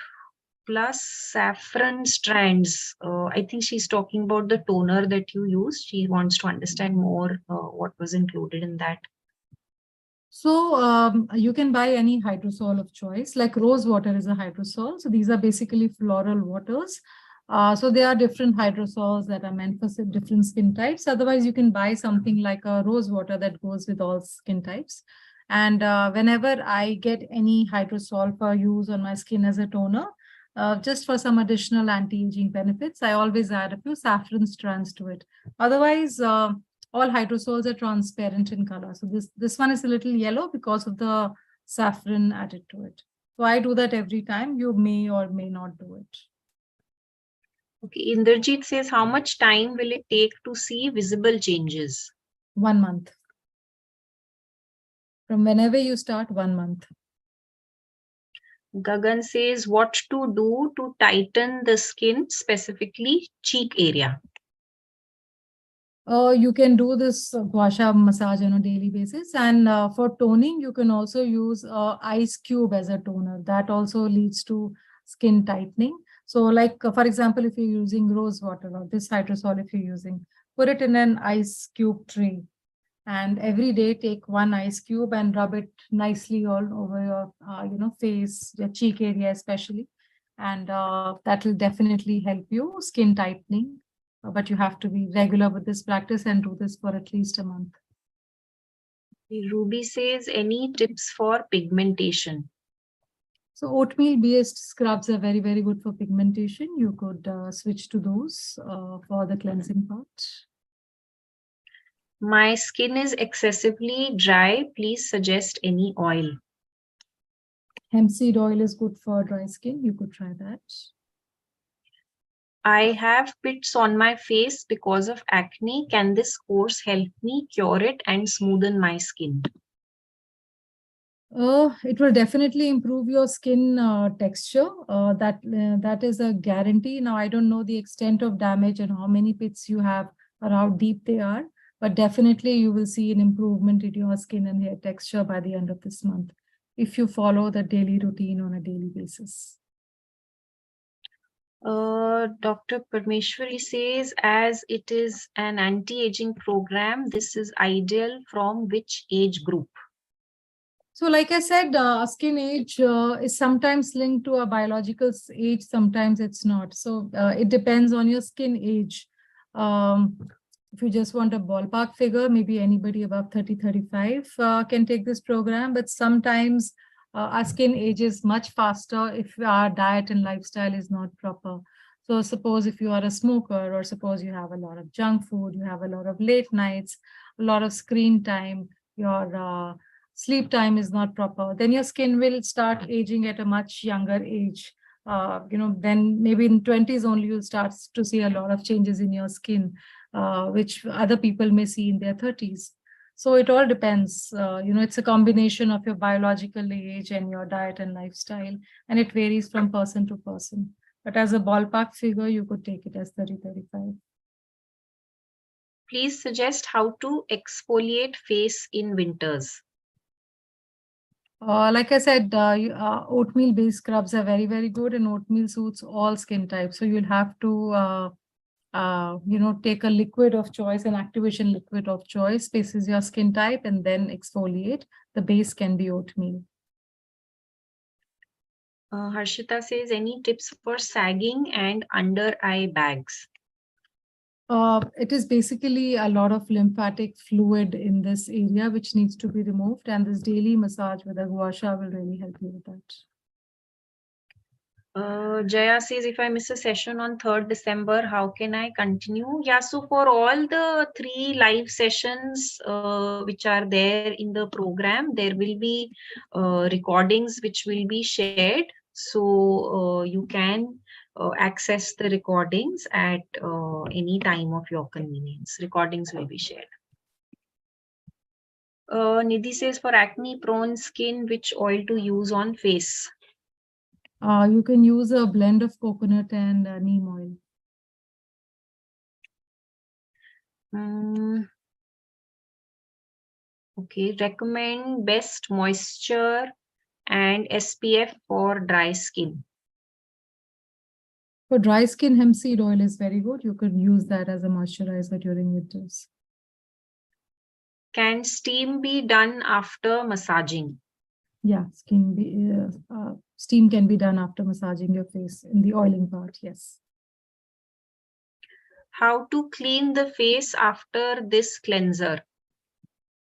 plus saffron strands. I think she's talking about the toner that you use. She wants to understand more what was included in that. So you can buy any hydrosol of choice, like rose water is a hydrosol. So these are basically floral waters. So there are different hydrosols that are meant for different skin types. Otherwise, you can buy something like a rose water that goes with all skin types. And whenever I get any hydrosol for use on my skin as a toner, just for some additional anti-aging benefits, I always add a few saffron strands to it. Otherwise, all hydrosols are transparent in color. So this one is a little yellow because of the saffron added to it. So I do that every time. You may or may not do it. Okay, Inderjeet says, how much time will it take to see visible changes? 1 month. From whenever you start, 1 month. Gagan says, what to do to tighten the skin, specifically cheek area? You can do this gua sha massage on a daily basis. And for toning, you can also use ice cube as a toner. That also leads to skin tightening. So like, for example, if you're using rose water or this hydrosol, if you're using, put it in an ice cube tray. And every day take 1 ice cube and rub it nicely all over your face, your cheek area especially. And that will definitely help you skin tightening. But you have to be regular with this practice and do this for at least a month. Ruby says, any tips for pigmentation? So oatmeal-based scrubs are very, very good for pigmentation. You could switch to those for the cleansing part. My skin is excessively dry. Please suggest any oil. Hemp seed oil is good for dry skin. You could try that. I have pits on my face because of acne. Can this course help me cure it and smoothen my skin? It will definitely improve your skin texture. That is a guarantee. Now, I don't know the extent of damage and how many pits you have or how deep they are, but definitely you will see an improvement in your skin and hair texture by the end of this month if you follow the daily routine on a daily basis. Dr. Parmeshwari says, as it is an anti-aging program, this is ideal from which age group? So like I said, skin age is sometimes linked to a biological age, sometimes it's not. So it depends on your skin age. If you just want a ballpark figure, maybe anybody above 30, 35 can take this program, but sometimes our skin ages much faster if our diet and lifestyle is not proper. So suppose if you are a smoker, or suppose you have a lot of junk food, you have a lot of late nights, a lot of screen time, your sleep time is not proper, then your skin will start aging at a much younger age. Then maybe in 20s only you'll start to see a lot of changes in your skin, which other people may see in their 30s. So it all depends. It's a combination of your biological age and your diet and lifestyle, and it varies from person to person. But as a ballpark figure, you could take it as 30, 35. Please suggest how to exfoliate face in winters. Like I said, oatmeal-based scrubs are very, very good, and oatmeal suits all skin types. So you'll have to, take a liquid of choice, an activation liquid of choice, faces your skin type, and then exfoliate. The base can be oatmeal. Harshita says, any tips for sagging and under eye bags? It is basically a lot of lymphatic fluid in this area, which needs to be removed. And this daily massage with a gua sha will really help you with that. Jaya says, if I miss a session on 3rd December, how can I continue? Yeah, so for all the 3 live sessions which are there in the program, there will be recordings which will be shared. So you can access the recordings at any time of your convenience. Recordings will be shared. Nidhi says, for acne prone skin, which oil to use on face? You can use a blend of coconut and neem oil. Okay, recommend best moisture and SPF for dry skin. For dry skin, hemp seed oil is very good. You could use that as a moisturizer during winters. Can steam be done after massaging? Yeah, steam can be done after massaging your face in the oiling part, yes. How to clean the face after this cleanser?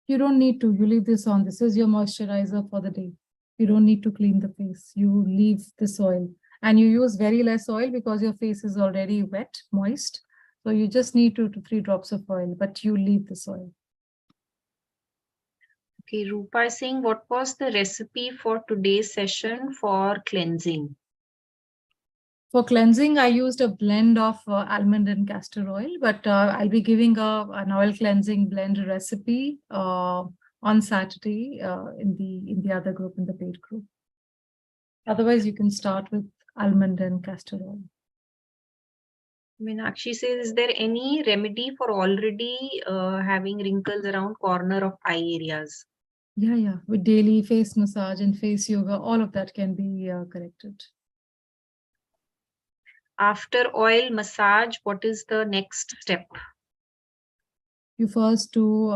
You don't need to. You leave this on. This is your moisturizer for the day. You don't need to clean the face. You leave this oil. And you use very less oil because your face is already wet, moist. So you just need 2 to 3 drops of oil, but you leave this oil. Okay, Rupa is saying, what was the recipe for today's session for cleansing? For cleansing, I used a blend of almond and castor oil, but I'll be giving an oil cleansing blend recipe on Saturday in the other group, in the paid group. Otherwise, you can start with almond and castor oil. Meenakshi says, is there any remedy for already having wrinkles around corner of eye areas? Yeah. With daily face massage and face yoga, all of that can be corrected. After oil massage, what is the next step? You first do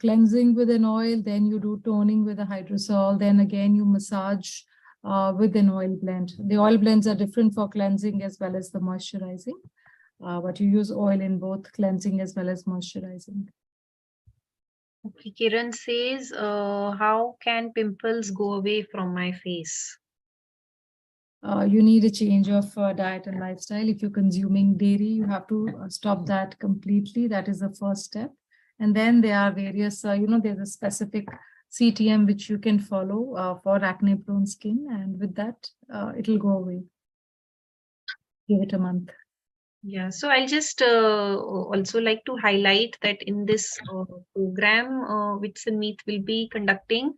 cleansing with an oil, then you do toning with a hydrosol, then again you massage with an oil blend. The oil blends are different for cleansing as well as the moisturizing, but you use oil in both cleansing as well as moisturizing. Okay, Kiran says, how can pimples go away from my face? You need a change of diet and lifestyle. If you're consuming dairy, you have to stop that completely. That is the first step. And then there are various, there's a specific CTM which you can follow for acne prone skin. And with that, it'll go away. Give it a month. Yeah, so I'll just also like to highlight that in this program which Sanmeet will be conducting,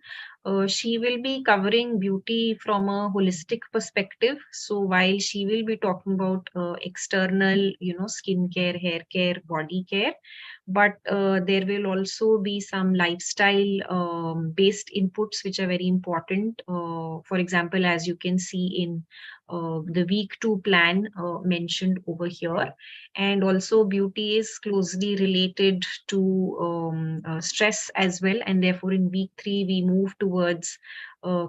she will be covering beauty from a holistic perspective. So while she will be talking about external, skincare, hair care, body care, but there will also be some lifestyle based inputs which are very important. For example, as you can see in the week 2 plan mentioned over here, and also beauty is closely related to stress as well, and therefore in week 3 we move towards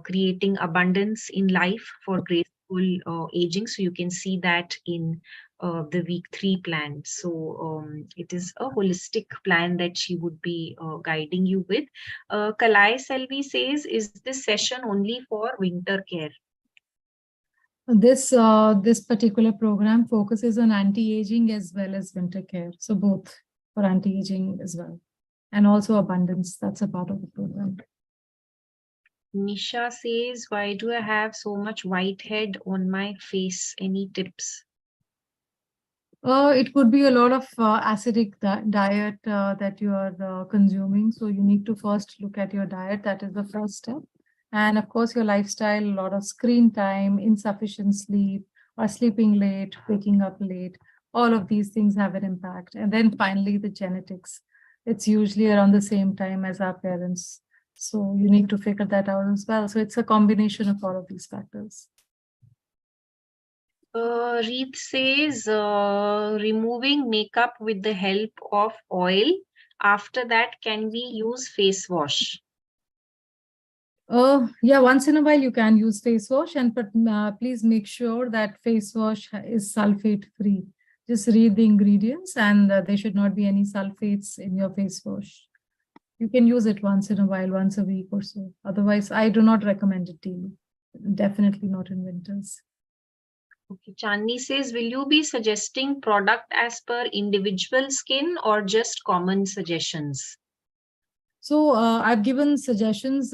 creating abundance in life for graceful aging. So you can see that in the week 3 plan. So it is a holistic plan that she would be guiding you with. Kalai Selvi says, is this session only for winter care? This particular program focuses on anti-aging as well as winter care. So both for anti-aging as well. And also abundance. That's a part of the program. Nisha says, why do I have so much whitehead on my face? Any tips? It could be a lot of acidic diet that you are consuming. So you need to first look at your diet. That is the first step. And of course, your lifestyle, a lot of screen time, insufficient sleep, or sleeping late, waking up late. All of these things have an impact. And then finally, the genetics. It's usually around the same time as our parents. So you need to figure that out as well. So it's a combination of all of these factors. Reed says removing makeup with the help of oil. After that, can we use face wash? Yeah, once in a while you can use face wash, but please make sure that face wash is sulfate free. Just read the ingredients, and there should not be any sulfates in your face wash. You can use it once in a while, once a week or so. Otherwise, I do not recommend it daily. Definitely not in winters. Okay, Chandni says, will you be suggesting product as per individual skin or just common suggestions? So I've given suggestions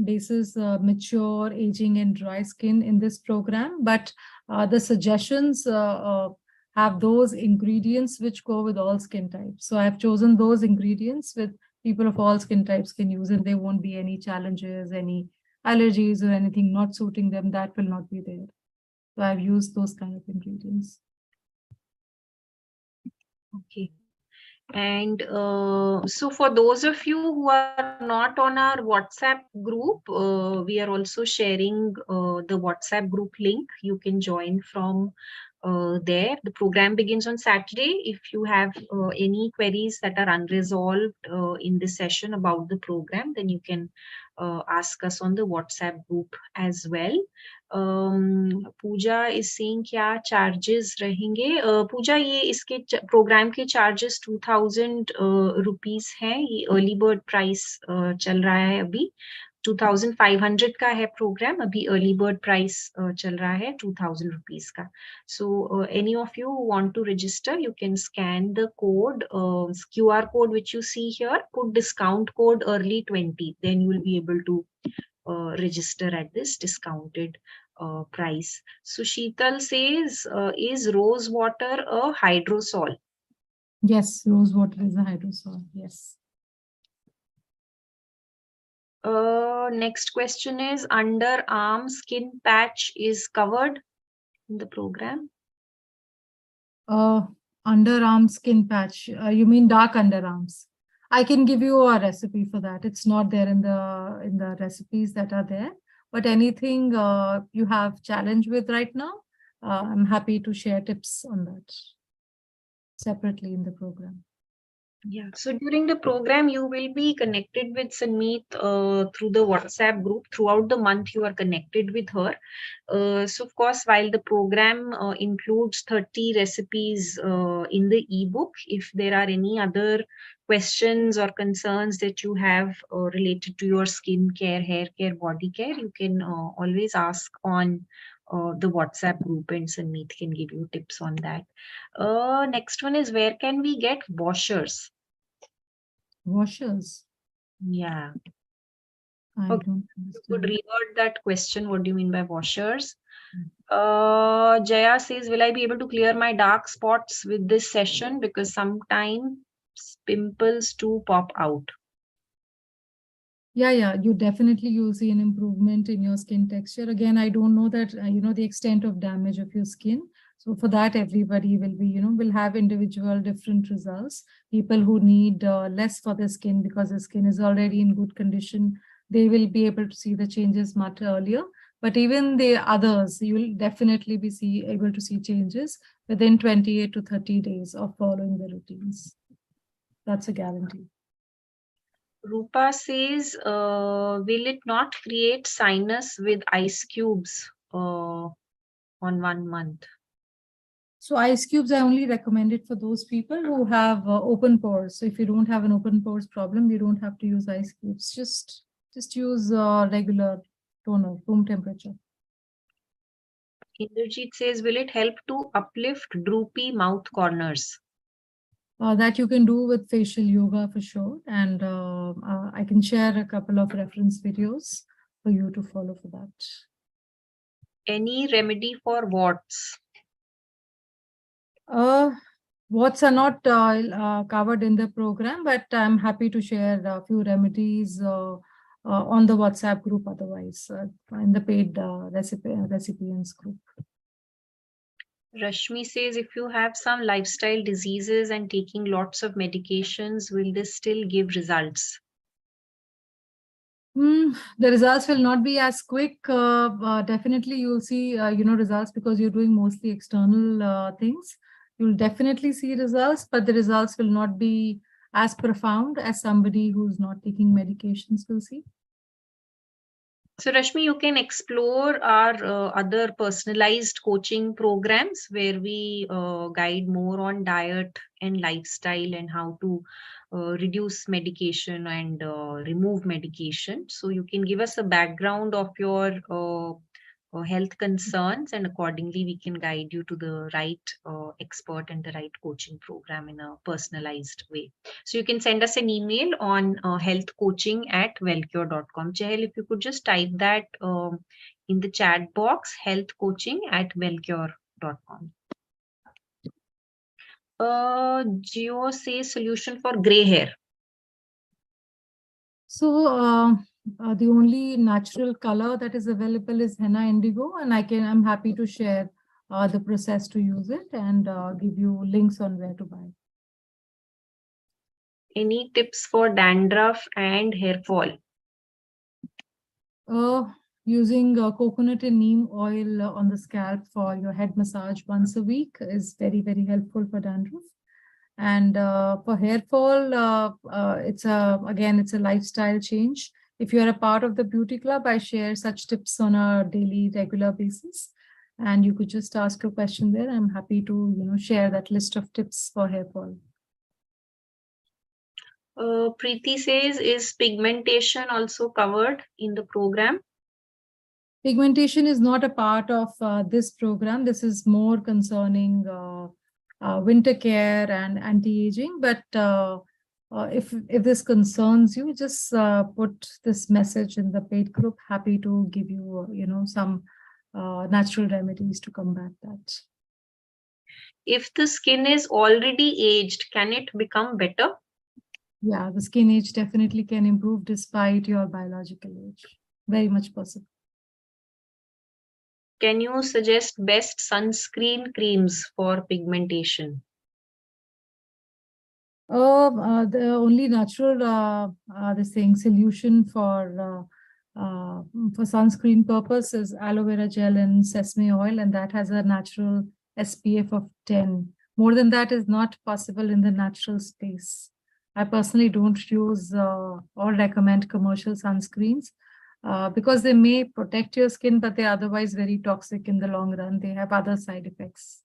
basis mature, aging, and dry skin in this program, but the suggestions have those ingredients which go with all skin types. So I've chosen those ingredients with people of all skin types can use, and there won't be any challenges, any allergies or anything not suiting them. That will not be there. So I've used those kind of ingredients. Okay. And so for those of you who are not on our WhatsApp group, we are also sharing the WhatsApp group link. You can join from there. The program begins on Saturday. If you have any queries that are unresolved in this session about the program, then you can ask us on the WhatsApp group as well. Puja is saying क्या charges रहेंगे? पूजा ये इसके program के charges 2000 rupees हैं. ये early bird price चल रहा है अभी. 2500 का है program. अभी early bird price चल रहा है 2000 rupees का. So any of you who want to register, you can scan the code, QR code which you see here. Put discount code early 20. Then you will be able to register at this discounted price. So Sheetal says, is rose water a hydrosol? Yes, rose water is a hydrosol. Yes. Next question is, underarm skin patch is covered in the program? Underarm skin patch. You mean dark underarms? I can give you a recipe for that. It's not there in the recipes that are there. But anything you have challenge with right now, I'm happy to share tips on that separately in the program. Yeah, so during the program, you will be connected with Sanmeet through the WhatsApp group. Throughout the month, you are connected with her. So, of course, while the program includes 30 recipes in the ebook, if there are any other questions or concerns that you have related to your skin care, hair care, body care, you can always ask on the WhatsApp group, and Sanmeet can give you tips on that. Next one is, where can we get washers? Washers? Yeah. I Okay. don't You understand. could reword that question. What do you mean by washers? Jaya says, will I be able to clear my dark spots with this session? Because sometimes pimples do pop out. Yeah, you definitely you'll see an improvement in your skin texture. Again, I don't know that, the extent of damage of your skin. So for that, everybody will be, will have individual different results. People who need less for their skin because the skin is already in good condition, they will be able to see the changes much earlier. But even the others, you will definitely be able to see changes within 28 to 30 days of following the routines. That's a guarantee. Rupa says, will it not create sinus with ice cubes on 1 month? So ice cubes, I only recommend it for those people who have open pores. So if you don't have an open pores problem, you don't have to use ice cubes. Just use regular toner, room temperature. Inderjeet says, will it help to uplift droopy mouth corners? That you can do with facial yoga for sure. And I can share a couple of reference videos for you to follow for that. Any remedy for warts? Warts are not covered in the program, but I'm happy to share a few remedies on the WhatsApp group otherwise in the paid recipients group. Rashmi says, if you have some lifestyle diseases and taking lots of medications, will this still give results? The results will not be as quick. Definitely, you'll see, results because you're doing mostly external things. You'll definitely see results, but the results will not be as profound as somebody who's not taking medications will see. So, Rashmi, you can explore our other personalized coaching programs where we guide more on diet and lifestyle and how to reduce medication and remove medication. So, you can give us a background of your health concerns, and accordingly, we can guide you to the right expert and the right coaching program in a personalized way. So you can send us an email on healthcoaching@wellcure.com. Chahel, if you could just type that in the chat box, healthcoaching@wellcure.com. Geo says solution for gray hair. So the only natural color that is available is henna indigo, and I'm happy to share the process to use it and give you links on where to buy. Any tips for dandruff and hair fall? Using coconut and neem oil on the scalp for your head massage once a week is very, very helpful for dandruff. And for hair fall, it's a lifestyle change. If you're a part of the beauty club, I share such tips on a daily, regular basis. And you could just ask a question there. I'm happy to, share that list of tips for hair fall. Preeti says, is pigmentation also covered in the program? Pigmentation is not a part of this program. This is more concerning winter care and anti-aging. But if this concerns you, just put this message in the paid group. Happy to give you, some natural remedies to combat that. If the skin is already aged, can it become better? Yeah, the skin age definitely can improve despite your biological age. Very much possible. Can you suggest best sunscreen creams for pigmentation? The only natural solution for sunscreen purpose is aloe vera gel and sesame oil, and that has a natural SPF of 10. More than that is not possible in the natural space. I personally don't use or recommend commercial sunscreens because they may protect your skin, but they're otherwise very toxic in the long run. They have other side effects.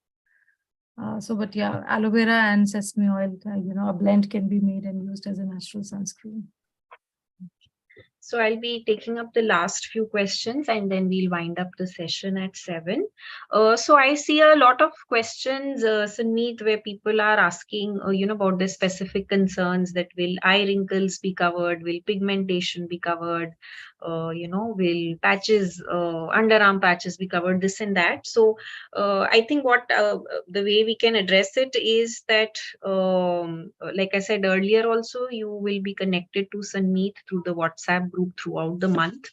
But yeah, aloe vera and sesame oil, a blend can be made and used as a natural sunscreen. So I'll be taking up the last few questions and then we'll wind up the session at 7. So I see a lot of questions, Sunmeet, where people are asking, about the specific concerns that will eye wrinkles be covered, will pigmentation be covered, will patches, underarm patches be covered, this and that. So I think what the way we can address it is that, like I said earlier, also you will be connected to Sunmeet through the WhatsApp group throughout the month.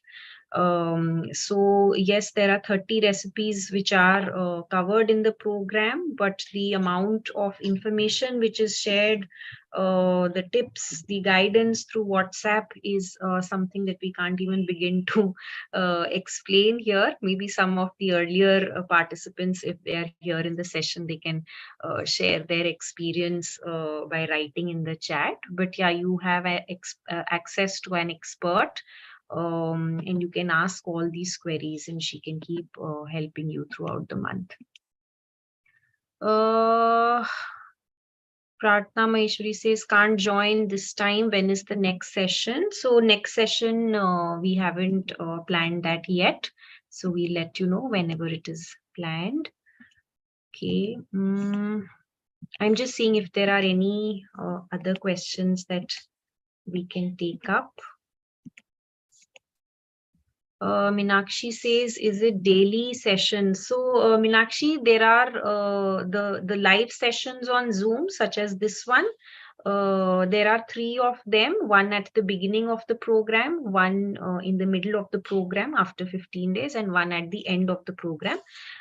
So yes, there are 30 recipes which are covered in the program, but the amount of information which is shared, the tips, the guidance through WhatsApp is something that we can't even begin to explain here. Maybe some of the earlier participants, if they are here in the session, they can share their experience by writing in the chat. But yeah, you have access to an expert, and you can ask all these queries and she can keep helping you throughout the month. Pratna Maheshwari says, can't join this time. When is the next session? So next session, we haven't planned that yet. So we'll let you know whenever it is planned. Okay. I'm just seeing if there are any other questions that we can take up. Meenakshi says, is it daily sessions? So Meenakshi, there are the live sessions on Zoom, such as this one. There are 3 of them, one at the beginning of the program, one in the middle of the program after 15 days, and one at the end of the program.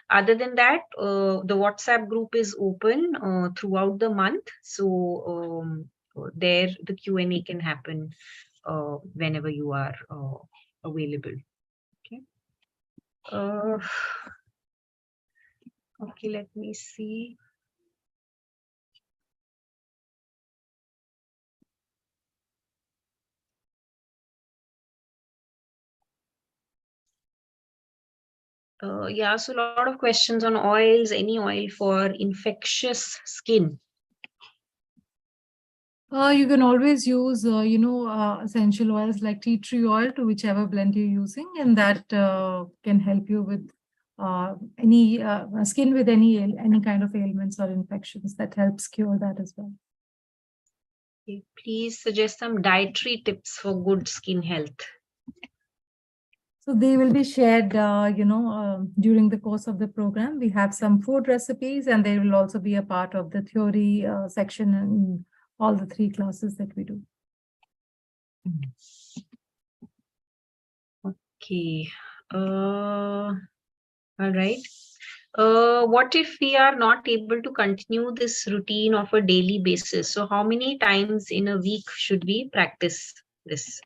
Other than that, the WhatsApp group is open throughout the month. So there the Q&A can happen whenever you are available. Okay. Okay, let me see. Yeah, so a lot of questions on oils, any oil for infectious skin. You can always use, essential oils like tea tree oil to whichever blend you're using, and that can help you with any skin with any kind of ailments or infections. That helps cure that as well. Okay, please suggest some dietary tips for good skin health. So they will be shared, during the course of the program. We have some food recipes, and they will also be a part of the theory section in all the 3 classes that we do. Okay. All right. What if we are not able to continue this routine of a daily basis? So how many times in a week should we practice this?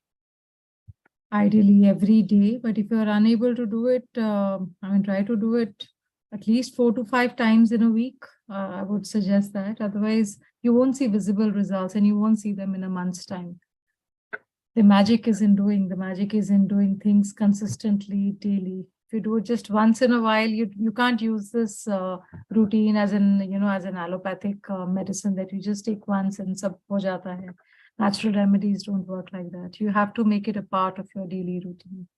Ideally every day, but if you are unable to do it, try to do it at least 4 to 5 times in a week. I would suggest that. Otherwise, you won't see visible results, and you won't see them in a month's time. The magic is in doing things consistently daily. If you do it just once in a while, you can't use this routine as an allopathic medicine that you just take once and sab ho jata hai. Natural remedies don't work like that. You have to make it a part of your daily routine.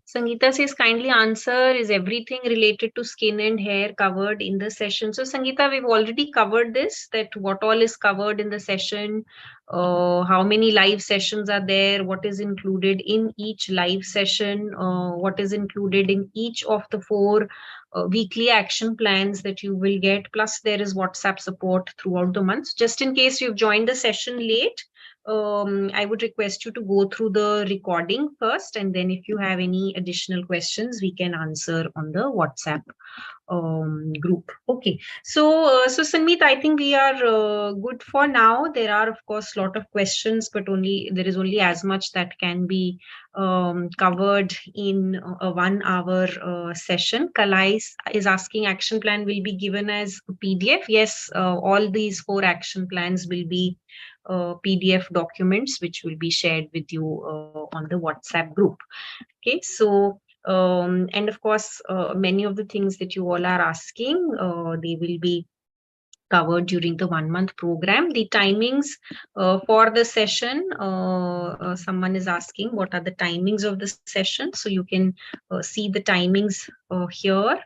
Sangeeta says, kindly answer, is everything related to skin and hair covered in the session? So Sangeeta, we've already covered this, that what all is covered in the session, how many live sessions are there, what is included in each live session, what is included in each of the 4 weekly action plans that you will get. Plus there is WhatsApp support throughout the month. Just in case you've joined the session late, I would request you to go through the recording first, and then if you have any additional questions, we can answer on the WhatsApp group. Okay, so Sanmeet, I think we are good for now. There are of course a lot of questions, but there is only as much that can be covered in a 1 hour session. Kalai is asking, action plan will be given as a PDF. Yes, all these 4 action plans will be PDF documents which will be shared with you on the WhatsApp group. Okay, so and of course many of the things that you all are asking, they will be covered during the 1 month program. The timings for the session, someone is asking what are the timings of the session, so you can see the timings here.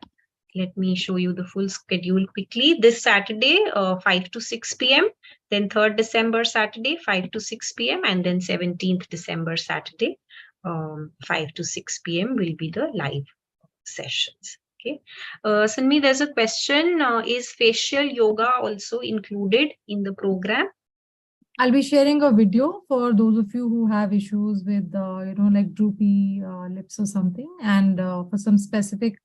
Let me show you the full schedule quickly. This Saturday, 5 to 6 p.m. Then 3rd December Saturday, 5 to 6 p.m. And then 17th December Saturday, 5 to 6 p.m. will be the live sessions. Okay. Sanmi, there's a question. Is facial yoga also included in the program? I'll be sharing a video for those of you who have issues with, like droopy lips or something. And for some specific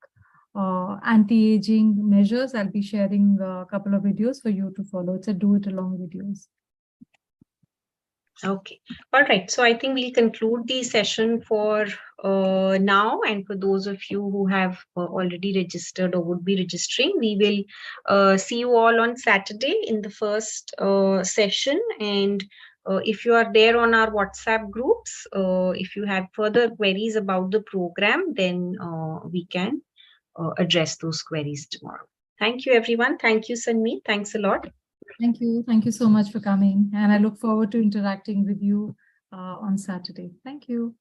anti-aging measures, I'll be sharing a couple of videos for you to follow. It's a do-it-along videos. Okay. All right. So I think we'll conclude the session for now. And for those of you who have already registered or would be registering, we will see you all on Saturday in the first session. And if you are there on our WhatsApp groups, if you have further queries about the program, then we can address those queries tomorrow. Thank you, everyone. Thank you, Sanmeet. Thanks a lot. Thank you. Thank you so much for coming. And I look forward to interacting with you on Saturday. Thank you.